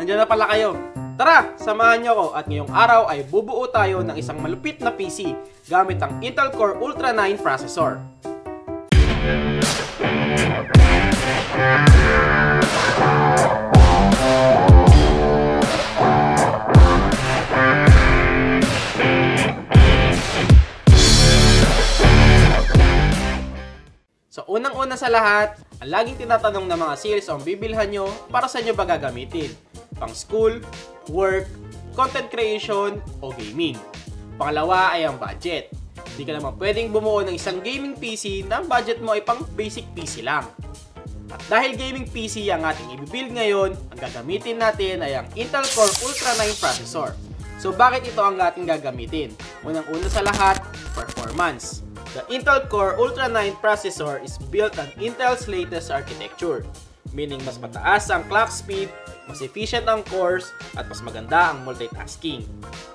nandiyan na pala kayo. Tara, samahan niyo ako at ngayong araw ay bubuo tayo ng isang malupit na PC gamit ang Intel Core Ultra 9 processor. So unang-una sa lahat, ang laging tinatanong ng mga sales ang bibilhan nyo para sa inyo ba gagamitin? Pang school, work, content creation, o gaming. Pangalawa ay ang budget. Hindi ka naman pwedeng bumuo ng isang gaming PC na ang budget mo ay pang basic PC lang. At dahil gaming PC ang ating i-build ngayon, ang gagamitin natin ay ang Intel Core Ultra 9 processor. So bakit ito ang ating gagamitin? Unang-una sa lahat, performance. The Intel Core Ultra 9 processor is built on Intel's latest architecture, meaning mas mataas ang clock speed, mas efficient ang cores, at mas maganda ang multitasking.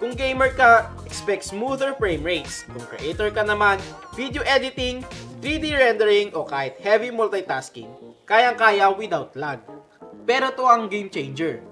Kung gamer ka, expect smoother frame rates. Kung creator ka naman, video editing, 3D rendering, o kahit heavy multitasking, kayang-kaya without lag. Pero ito ang game changer,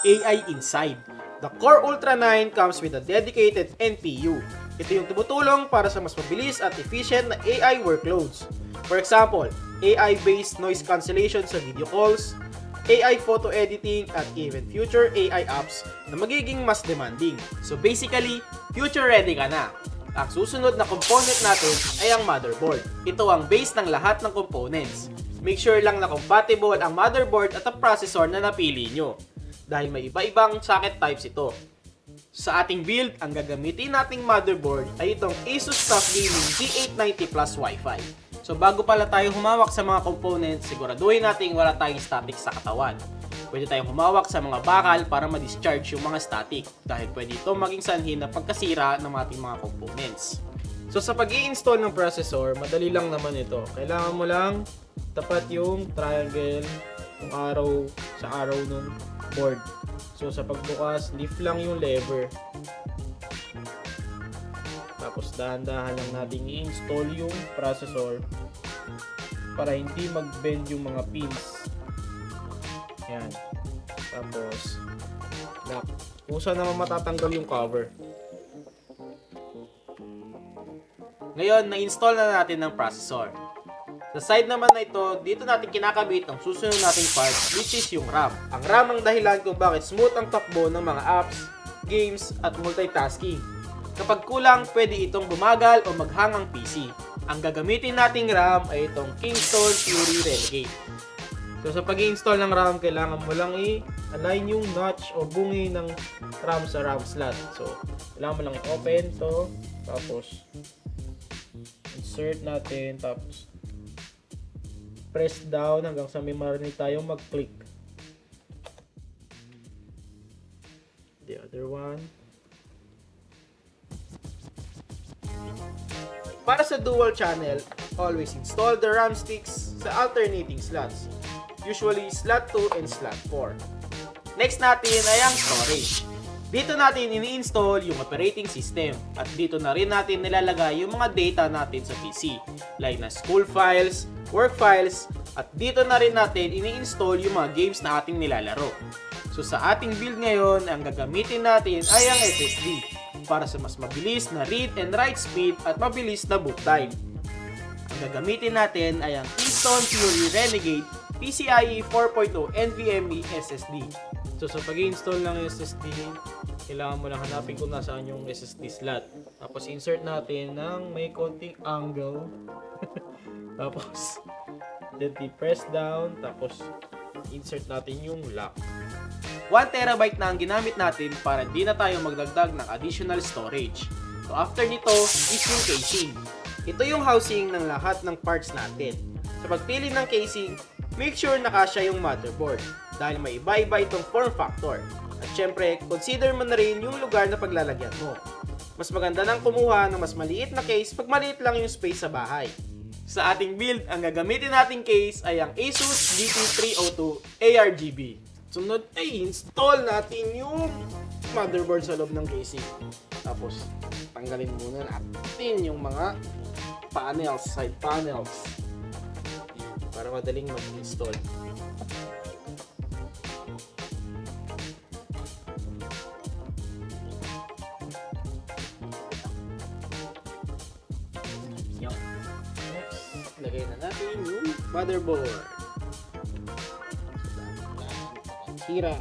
AI inside. The Core Ultra 9 comes with a dedicated NPU. Ito yung tumutulong para sa mas mabilis at efficient na AI workloads. For example, AI-based noise cancellation sa video calls, AI photo editing, at even future AI apps na magiging mas demanding. So basically, future ready ka na. Ang susunod na component natin ay ang motherboard. Ito ang base ng lahat ng components. Make sure lang na compatible ang motherboard at ang processor na napili nyo. Dahil may iba-ibang socket types ito. Sa ating build, ang gagamitin nating motherboard ay itong Asus TUF Gaming G890 Plus Wi-Fi. So bago pala tayo humawak sa mga components, siguraduhin natin wala tayong static sa katawan. Pwede tayong humawak sa mga bakal para ma-discharge yung mga static dahil pwede ito maging sanhin na pagkasira ng ating mga components. So sa pag-i-install ng processor, madali lang naman ito. Kailangan mo lang tapat yung triangle, yung arrow sa arrow ng board. So sa pagbukas, lift lang yung lever. Tapos dahan-dahan lang natin i-install yung processor para hindi mag-bend yung mga pins. Yan. Tapos lock. Kusa naman matatanggal yung cover. Ngayon, na-install na natin ng processor. Sa side naman na ito, dito natin kinakabit ang susunod nating part, which is yung RAM. Ang RAM ang dahilan kung bakit smooth ang takbo ng mga apps, games, at multitasking. Kapag kulang, pwede itong bumagal o maghang ang PC. Ang gagamitin nating RAM ay itong Kingston Fury Renegade. So sa pag-i-install ng RAM, kailangan mo lang i-align yung notch o bungi ng RAM sa RAM slot. So kailangan mo lang i-open to, tapos insert natin, tapos press down hanggang sa may marinig tayong mag-click. The other one. Para sa dual channel, always install the RAM sticks sa alternating slots. Usually slot 2 and slot 4. Next natin ay ang storage. Dito natin ini-install yung operating system at dito na rin natin nilalagay yung mga data natin sa PC like na school files, work files, at dito na rin natin ini-install yung mga games na ating nilalaro. So sa ating build ngayon, ang gagamitin natin ay ang SSD para sa mas mabilis na read and write speed at mabilis na boot time. Ang gagamitin natin ay ang Kingston Fury Renegade PCIe 4.0 NVMe SSD. So sa pag-install ng SSD, kailangan mo lang hanapin kung nasaan yung SSD slot. Tapos insert natin ng may konting angle. Tapos then press down, tapos insert natin yung lock. 1TB na ang ginamit natin para di na tayo magdagdag ng additional storage. So after nito is yung casing. Ito yung housing ng lahat ng parts natin. Sa pagpili ng casing, make sure nakasya yung motherboard dahil may iba-iba itong form factor. At syempre, consider mo na rin yung lugar na paglalagyan mo. Mas maganda nang kumuha ng mas maliit na case pag maliit lang yung space sa bahay. Sa ating build, ang gagamitin nating case ay ang Asus GT302 ARGB. Sunod ay install natin yung motherboard sa loob ng casing. Tapos, tanggalin muna natin yung mga panels, side panels. Para madaling mag-install. Lagay na natin yung motherboard. Sira.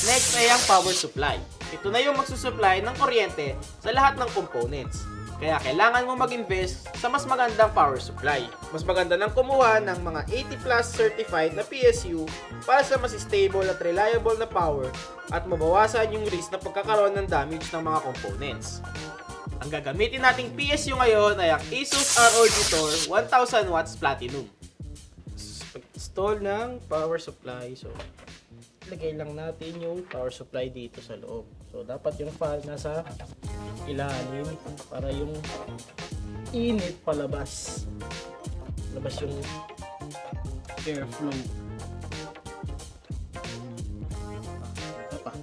Next ay ang power supply. Ito na yung magsusupply ng kuryente sa lahat ng components. Kaya kailangan mo mag-invest sa mas magandang power supply. Mas maganda nang kumuha ng mga 80 plus certified na PSU para sa mas stable at reliable na power at mabawasan yung risk na pagkakaroon ng damage ng mga components. Ang gagamitin nating PSU ngayon ay ang ASUS ROG Tor 1000 watts Platinum. Pag-install ng power supply, so lagay lang natin yung power supply dito sa loob. So dapat yung fan nasa ilalim para yung init palabas. Labas yung airflow. Ito pa.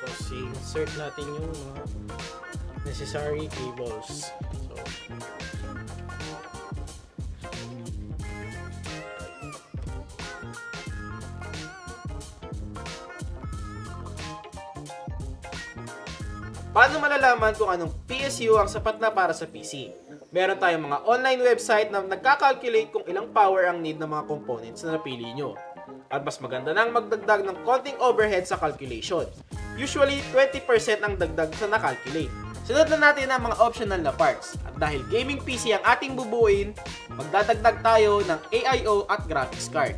Tapos insert natin yung mga necessary cables. So, paano malalaman kung anong PSU ang sapat na para sa PC? Meron tayong mga online website na nagkakalculate kung ilang power ang need ng mga components na napili nyo. At mas maganda nang magdagdag ng konting overhead sa calculation. Usually, 20% ang dagdag sa nakalculate. Sunod na natin ang mga optional na parts. At dahil gaming PC ang ating bubuuin, magdadagdag tayo ng AIO at graphics card.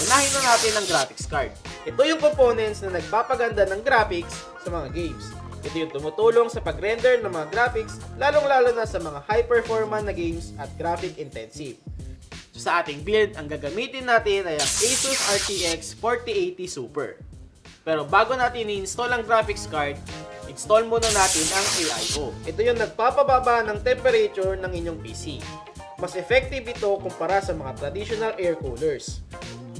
Unahin na natin ang graphics card. Ito yung components na nagpapaganda ng graphics sa mga games. Ito yung tumutulong sa pag-render ng mga graphics, lalong-lalo na sa mga high-performance na games at graphic intensive. So, sa ating build, ang gagamitin natin ay ang ASUS RTX 4080 Super. Pero bago natin i-install ang graphics card, install muna natin ang AIO. Ito yung nagpapababa ng temperature ng inyong PC. Mas effective ito kumpara sa mga traditional air coolers.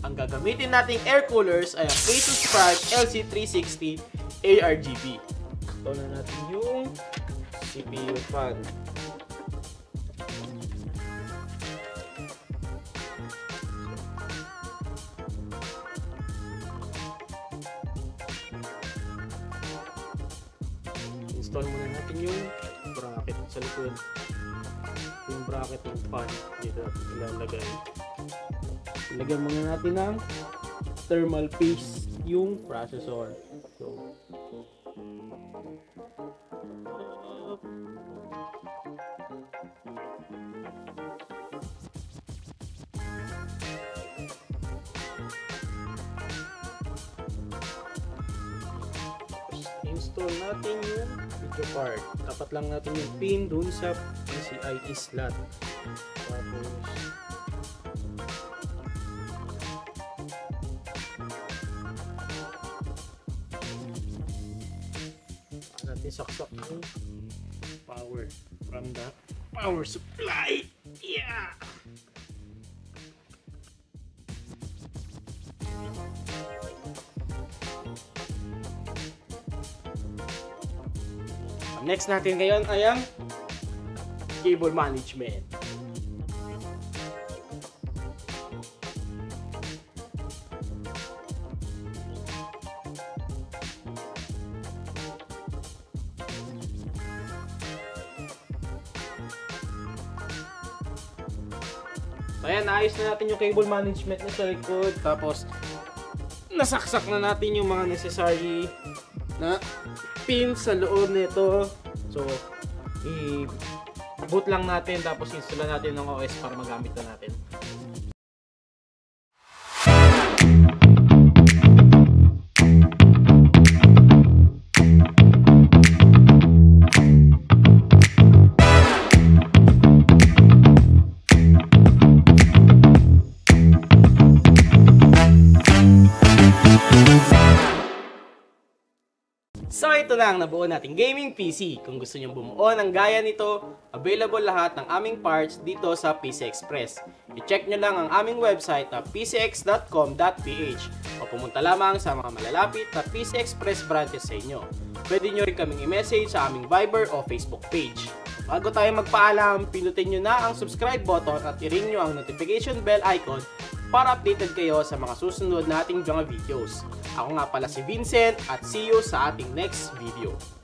Ang gagamitin nating air coolers ay ang ASUS Frag LC360 ARGB. Install na natin yung CPU fan. Install muna natin yung bracket sa likod. Yung bracket ng fan dito natin ilalagay. Ilagyan muna natin ng thermal paste yung processor. So, install natin yung video card. Tapat lang natin yung pin dun sa PCIe slot. Tapos natin saksak yung power from the power supply. Yeah! Next natin ngayon ay ang cable management. So ayan, naayos na natin yung cable management na sa likod. Tapos, nasaksak na natin yung mga necessary na pins sa loob nito. So, i-boot lang natin tapos install natin ng OS para magamit na natin. So ito ito na ang nabuo nating gaming PC. Kung gusto nyo bumuo ng gaya nito, available lahat ng aming parts dito sa PC Express. I-check nyo lang ang aming website na pcx.com.ph o pumunta lamang sa mga malalapit na PC Express branches sa inyo. Pwede nyo rin kaming i-message sa aming Viber o Facebook page. Bago tayo magpaalam, pinutin nyo na ang subscribe button at i-ring nyo ang notification bell icon para updated kayo sa mga susunod nating mga videos. Ako nga pala si Vincent at see you sa ating next video.